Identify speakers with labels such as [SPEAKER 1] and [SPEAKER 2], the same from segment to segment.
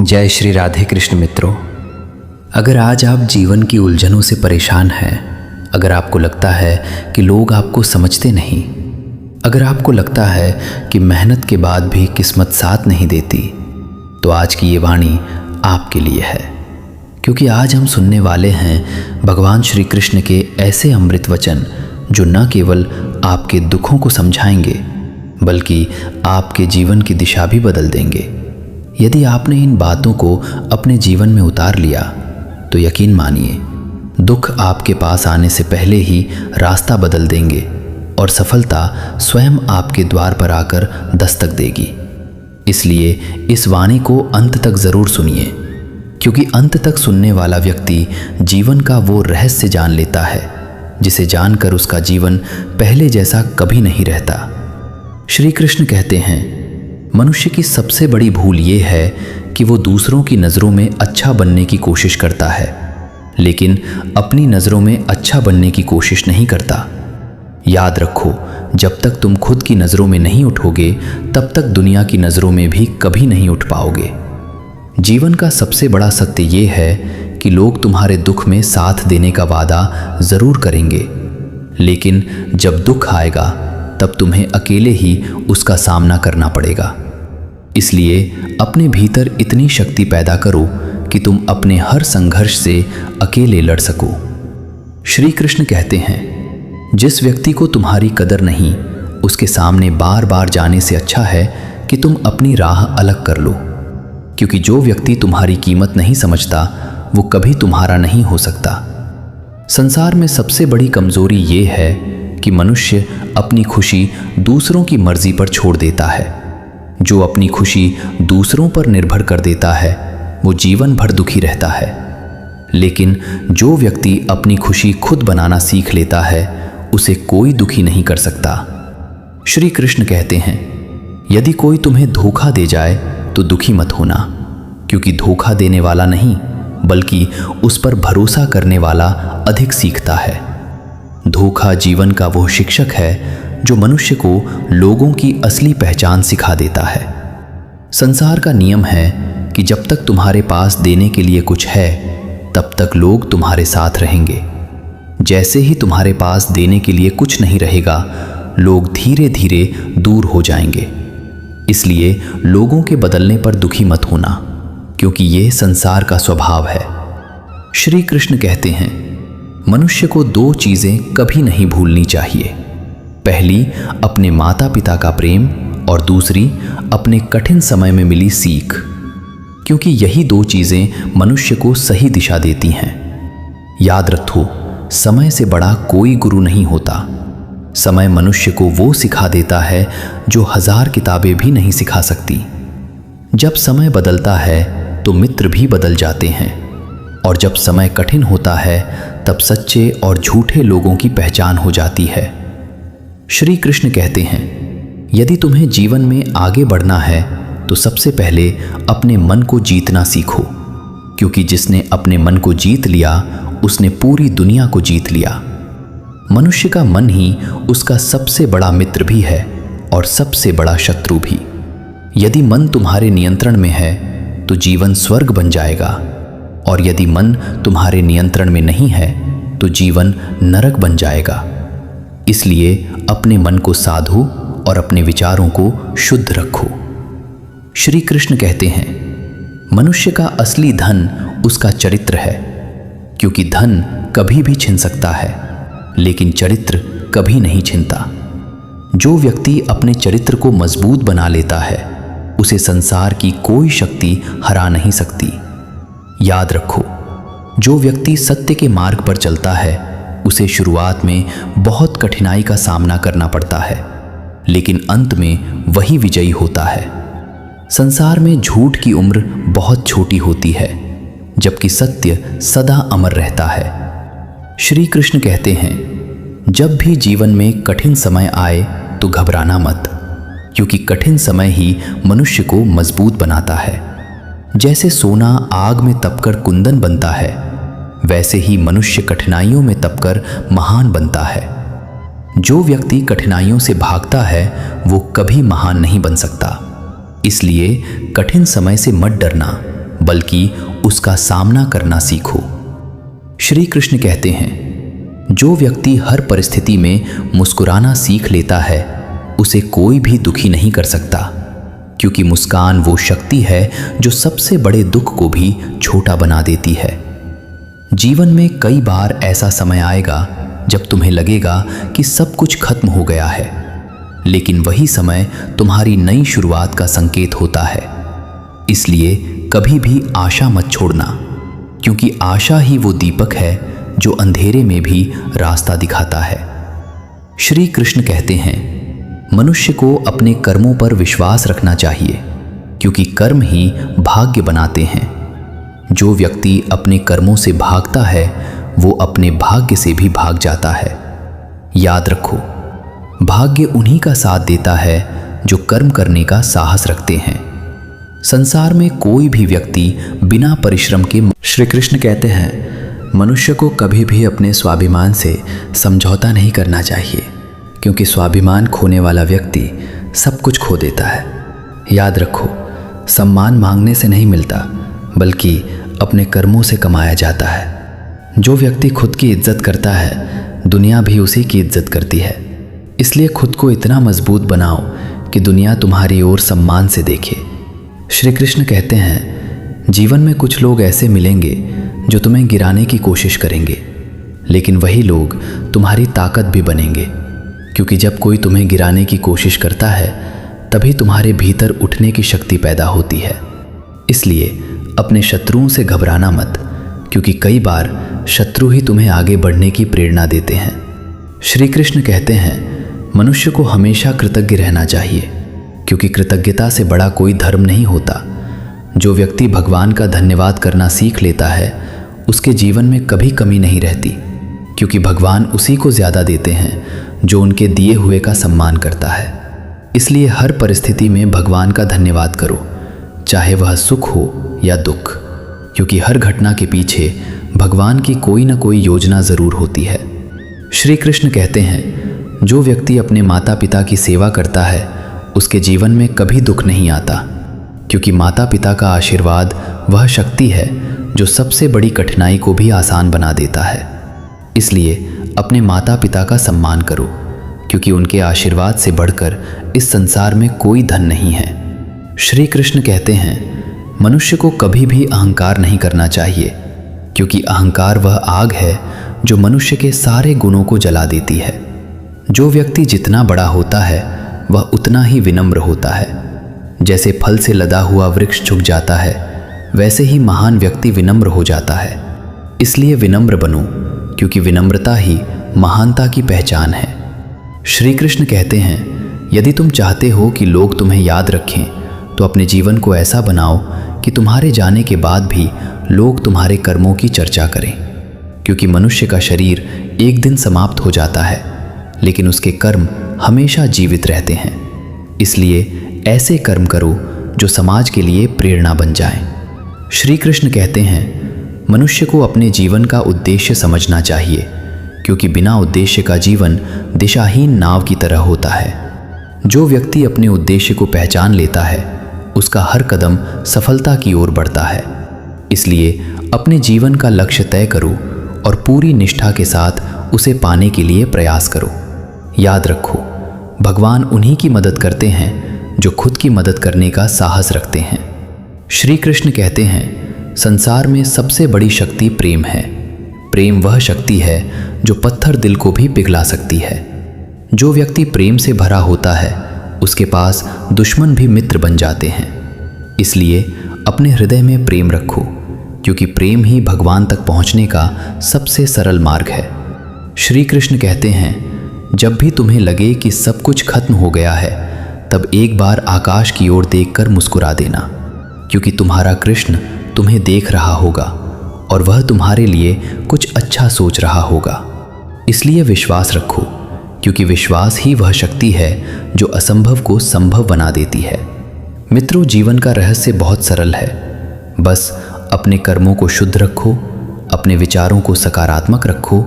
[SPEAKER 1] जय श्री राधे कृष्ण मित्रों। अगर आज आप जीवन की उलझनों से परेशान हैं, अगर आपको लगता है कि लोग आपको समझते नहीं, अगर आपको लगता है कि मेहनत के बाद भी किस्मत साथ नहीं देती, तो आज की ये वाणी आपके लिए है। क्योंकि आज हम सुनने वाले हैं भगवान श्री कृष्ण के ऐसे अमृत वचन जो न केवल आपके दुखों को समझाएंगे बल्कि आपके जीवन की दिशा भी बदल देंगे। यदि आपने इन बातों को अपने जीवन में उतार लिया तो यकीन मानिए, दुख आपके पास आने से पहले ही रास्ता बदल देंगे और सफलता स्वयं आपके द्वार पर आकर दस्तक देगी। इसलिए इस वाणी को अंत तक ज़रूर सुनिए, क्योंकि अंत तक सुनने वाला व्यक्ति जीवन का वो रहस्य जान लेता है जिसे जानकर उसका जीवन पहले जैसा कभी नहीं रहता। श्री कृष्ण कहते हैं, मनुष्य की सबसे बड़ी भूल ये है कि वो दूसरों की नज़रों में अच्छा बनने की कोशिश करता है, लेकिन अपनी नज़रों में अच्छा बनने की कोशिश नहीं करता। याद रखो, जब तक तुम खुद की नज़रों में नहीं उठोगे तब तक दुनिया की नज़रों में भी कभी नहीं उठ पाओगे। जीवन का सबसे बड़ा सत्य ये है कि लोग तुम्हारे दुख में साथ देने का वादा ज़रूर करेंगे, लेकिन जब दुख आएगा तब तुम्हें अकेले ही उसका सामना करना पड़ेगा। इसलिए अपने भीतर इतनी शक्ति पैदा करो कि तुम अपने हर संघर्ष से अकेले लड़ सको। श्री कृष्ण कहते हैं, जिस व्यक्ति को तुम्हारी कदर नहीं, उसके सामने बार बार जाने से अच्छा है कि तुम अपनी राह अलग कर लो। क्योंकि जो व्यक्ति तुम्हारी कीमत नहीं समझता वो कभी तुम्हारा नहीं हो सकता। संसार में सबसे बड़ी कमजोरी ये है कि मनुष्य अपनी खुशी दूसरों की मर्जी पर छोड़ देता है। जो अपनी खुशी दूसरों पर निर्भर कर देता है वो जीवन भर दुखी रहता है, लेकिन जो व्यक्ति अपनी खुशी खुद बनाना सीख लेता है उसे कोई दुखी नहीं कर सकता। श्री कृष्ण कहते हैं, यदि कोई तुम्हें धोखा दे जाए तो दुखी मत होना, क्योंकि धोखा देने वाला नहीं बल्कि उस पर भरोसा करने वाला अधिक सीखता है। धोखा जीवन का वो शिक्षक है जो मनुष्य को लोगों की असली पहचान सिखा देता है। संसार का नियम है कि जब तक तुम्हारे पास देने के लिए कुछ है तब तक लोग तुम्हारे साथ रहेंगे। जैसे ही तुम्हारे पास देने के लिए कुछ नहीं रहेगा, लोग धीरे धीरे दूर हो जाएंगे। इसलिए लोगों के बदलने पर दुखी मत होना, क्योंकि ये संसार का स्वभाव है। श्री कृष्ण कहते हैं, मनुष्य को दो चीज़ें कभी नहीं भूलनी चाहिए। पहली अपने माता पिता का प्रेम और दूसरी अपने कठिन समय में मिली सीख, क्योंकि यही दो चीज़ें मनुष्य को सही दिशा देती हैं। याद रखो, समय से बड़ा कोई गुरु नहीं होता। समय मनुष्य को वो सिखा देता है जो 1000 किताबें भी नहीं सिखा सकती। जब समय बदलता है तो मित्र भी बदल जाते हैं, और जब समय कठिन होता है तब सच्चे और झूठे लोगों की पहचान हो जाती है। श्री कृष्ण कहते हैं, यदि तुम्हें जीवन में आगे बढ़ना है तो सबसे पहले अपने मन को जीतना सीखो, क्योंकि जिसने अपने मन को जीत लिया उसने पूरी दुनिया को जीत लिया। मनुष्य का मन ही उसका सबसे बड़ा मित्र भी है और सबसे बड़ा शत्रु भी। यदि मन तुम्हारे नियंत्रण में है तो जीवन स्वर्ग बन जाएगा, और यदि मन तुम्हारे नियंत्रण में नहीं है तो जीवन नरक बन जाएगा। इसलिए अपने मन को साधो और अपने विचारों को शुद्ध रखो। श्री कृष्ण कहते हैं, मनुष्य का असली धन उसका चरित्र है, क्योंकि धन कभी भी छिन सकता है लेकिन चरित्र कभी नहीं छिनता। जो व्यक्ति अपने चरित्र को मजबूत बना लेता है उसे संसार की कोई शक्ति हरा नहीं सकती। याद रखो, जो व्यक्ति सत्य के मार्ग पर चलता है उसे शुरुआत में बहुत कठिनाई का सामना करना पड़ता है, लेकिन अंत में वही विजयी होता है। संसार में झूठ की उम्र बहुत छोटी होती है, जबकि सत्य सदा अमर रहता है। श्री कृष्ण कहते हैं, जब भी जीवन में कठिन समय आए तो घबराना मत, क्योंकि कठिन समय ही मनुष्य को मजबूत बनाता है। जैसे सोना आग में तपकर कुंदन बनता है, वैसे ही मनुष्य कठिनाइयों में तपकर महान बनता है। जो व्यक्ति कठिनाइयों से भागता है वो कभी महान नहीं बन सकता। इसलिए कठिन समय से मत डरना, बल्कि उसका सामना करना सीखो। श्री कृष्ण कहते हैं, जो व्यक्ति हर परिस्थिति में मुस्कुराना सीख लेता है उसे कोई भी दुखी नहीं कर सकता, क्योंकि मुस्कान वो शक्ति है जो सबसे बड़े दुख को भी छोटा बना देती है। जीवन में कई बार ऐसा समय आएगा जब तुम्हें लगेगा कि सब कुछ खत्म हो गया है, लेकिन वही समय तुम्हारी नई शुरुआत का संकेत होता है। इसलिए कभी भी आशा मत छोड़ना, क्योंकि आशा ही वो दीपक है जो अंधेरे में भी रास्ता दिखाता है। श्री कृष्ण कहते हैं, मनुष्य को अपने कर्मों पर विश्वास रखना चाहिए, क्योंकि कर्म ही भाग्य बनाते हैं। जो व्यक्ति अपने कर्मों से भागता है वो अपने भाग्य से भी भाग जाता है। याद रखो, भाग्य उन्हीं का साथ देता है जो कर्म करने का साहस रखते हैं। संसार में कोई भी व्यक्ति बिना परिश्रम के। श्री कृष्ण कहते हैं, मनुष्य को कभी भी अपने स्वाभिमान से समझौता नहीं करना चाहिए, क्योंकि स्वाभिमान खोने वाला व्यक्ति सब कुछ खो देता है। याद रखो, सम्मान मांगने से नहीं मिलता, बल्कि अपने कर्मों से कमाया जाता है। जो व्यक्ति खुद की इज्जत करता है, दुनिया भी उसी की इज्जत करती है। इसलिए खुद को इतना मजबूत बनाओ कि दुनिया तुम्हारी ओर सम्मान से देखे। श्री कृष्ण कहते हैं, जीवन में कुछ लोग ऐसे मिलेंगे जो तुम्हें गिराने की कोशिश करेंगे, लेकिन वही लोग तुम्हारी ताकत भी बनेंगे, क्योंकि जब कोई तुम्हें गिराने की कोशिश करता है तभी तुम्हारे भीतर उठने की शक्ति पैदा होती है। इसलिए अपने शत्रुओं से घबराना मत, क्योंकि कई बार शत्रु ही तुम्हें आगे बढ़ने की प्रेरणा देते हैं। श्री कृष्ण कहते हैं, मनुष्य को हमेशा कृतज्ञ रहना चाहिए, क्योंकि कृतज्ञता से बड़ा कोई धर्म नहीं होता। जो व्यक्ति भगवान का धन्यवाद करना सीख लेता है उसके जीवन में कभी कमी नहीं रहती, क्योंकि भगवान उसी को ज़्यादा देते हैं जो उनके दिए हुए का सम्मान करता है। इसलिए हर परिस्थिति में भगवान का धन्यवाद करो, चाहे वह सुख हो या दुख, क्योंकि हर घटना के पीछे भगवान की कोई ना कोई योजना ज़रूर होती है। श्री कृष्ण कहते हैं, जो व्यक्ति अपने माता पिता की सेवा करता है उसके जीवन में कभी दुख नहीं आता, क्योंकि माता पिता का आशीर्वाद वह शक्ति है जो सबसे बड़ी कठिनाई को भी आसान बना देता है। इसलिए अपने माता पिता का सम्मान करो, क्योंकि उनके आशीर्वाद से बढ़कर इस संसार में कोई धन नहीं है। श्री कृष्ण कहते हैं, मनुष्य को कभी भी अहंकार नहीं करना चाहिए, क्योंकि अहंकार वह आग है जो मनुष्य के सारे गुणों को जला देती है। जो व्यक्ति जितना बड़ा होता है वह उतना ही विनम्र होता है। जैसे फल से लदा हुआ वृक्ष झुक जाता है, वैसे ही महान व्यक्ति विनम्र हो जाता है। इसलिए विनम्र बनो, क्योंकि विनम्रता ही महानता की पहचान है। श्री कृष्ण कहते हैं, यदि तुम चाहते हो कि लोग तुम्हें याद रखें तो अपने जीवन को ऐसा बनाओ कि तुम्हारे जाने के बाद भी लोग तुम्हारे कर्मों की चर्चा करें, क्योंकि मनुष्य का शरीर एक दिन समाप्त हो जाता है, लेकिन उसके कर्म हमेशा जीवित रहते हैं। इसलिए ऐसे कर्म करो जो समाज के लिए प्रेरणा बन जाएं। श्री कृष्ण कहते हैं, मनुष्य को अपने जीवन का उद्देश्य समझना चाहिए, क्योंकि बिना उद्देश्य का जीवन दिशाहीन नाव की तरह होता है। जो व्यक्ति अपने उद्देश्य को पहचान लेता है उसका हर कदम सफलता की ओर बढ़ता है। इसलिए अपने जीवन का लक्ष्य तय करो और पूरी निष्ठा के साथ उसे पाने के लिए प्रयास करो। याद रखो, भगवान उन्हीं की मदद करते हैं जो खुद की मदद करने का साहस रखते हैं। श्री कृष्ण कहते हैं, संसार में सबसे बड़ी शक्ति प्रेम है। प्रेम वह शक्ति है जो पत्थर दिल को भी पिघला सकती है। जो व्यक्ति प्रेम से भरा होता है उसके पास दुश्मन भी मित्र बन जाते हैं। इसलिए अपने हृदय में प्रेम रखो, क्योंकि प्रेम ही भगवान तक पहुंचने का सबसे सरल मार्ग है। श्री कृष्ण कहते हैं, जब भी तुम्हें लगे कि सब कुछ खत्म हो गया है तब एक बार आकाश की ओर देखकर मुस्कुरा देना, क्योंकि तुम्हारा कृष्ण तुम्हें देख रहा होगा और वह तुम्हारे लिए कुछ अच्छा सोच रहा होगा। इसलिए विश्वास रखो, क्योंकि विश्वास ही वह शक्ति है जो असंभव को संभव बना देती है। मित्रों, जीवन का रहस्य बहुत सरल है। बस अपने कर्मों को शुद्ध रखो, अपने विचारों को सकारात्मक रखो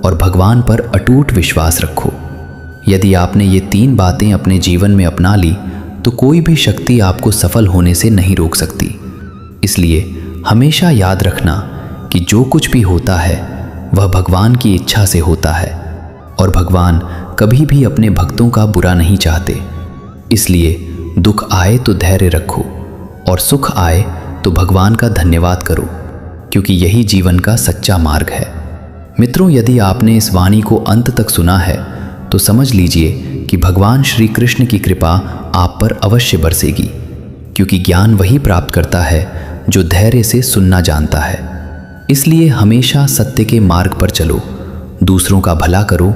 [SPEAKER 1] और भगवान पर अटूट विश्वास रखो। यदि आपने ये 3 बातें अपने जीवन में अपना ली तो कोई भी शक्ति आपको सफल होने से नहीं रोक सकती। इसलिए हमेशा याद रखना कि जो कुछ भी होता है वह भगवान की इच्छा से होता है और भगवान कभी भी अपने भक्तों का बुरा नहीं चाहते। इसलिए दुख आए तो धैर्य रखो और सुख आए तो भगवान का धन्यवाद करो, क्योंकि यही जीवन का सच्चा मार्ग है। मित्रों, यदि आपने इस वाणी को अंत तक सुना है तो समझ लीजिए कि भगवान श्री कृष्ण की कृपा आप पर अवश्य बरसेगी, क्योंकि ज्ञान वही प्राप्त करता है जो धैर्य से सुनना जानता है। इसलिए हमेशा सत्य के मार्ग पर चलो, दूसरों का भला करो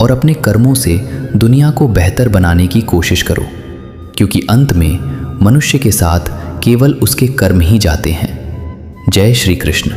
[SPEAKER 1] और अपने कर्मों से दुनिया को बेहतर बनाने की कोशिश करो, क्योंकि अंत में मनुष्य के साथ केवल उसके कर्म ही जाते हैं। जय श्री कृष्ण।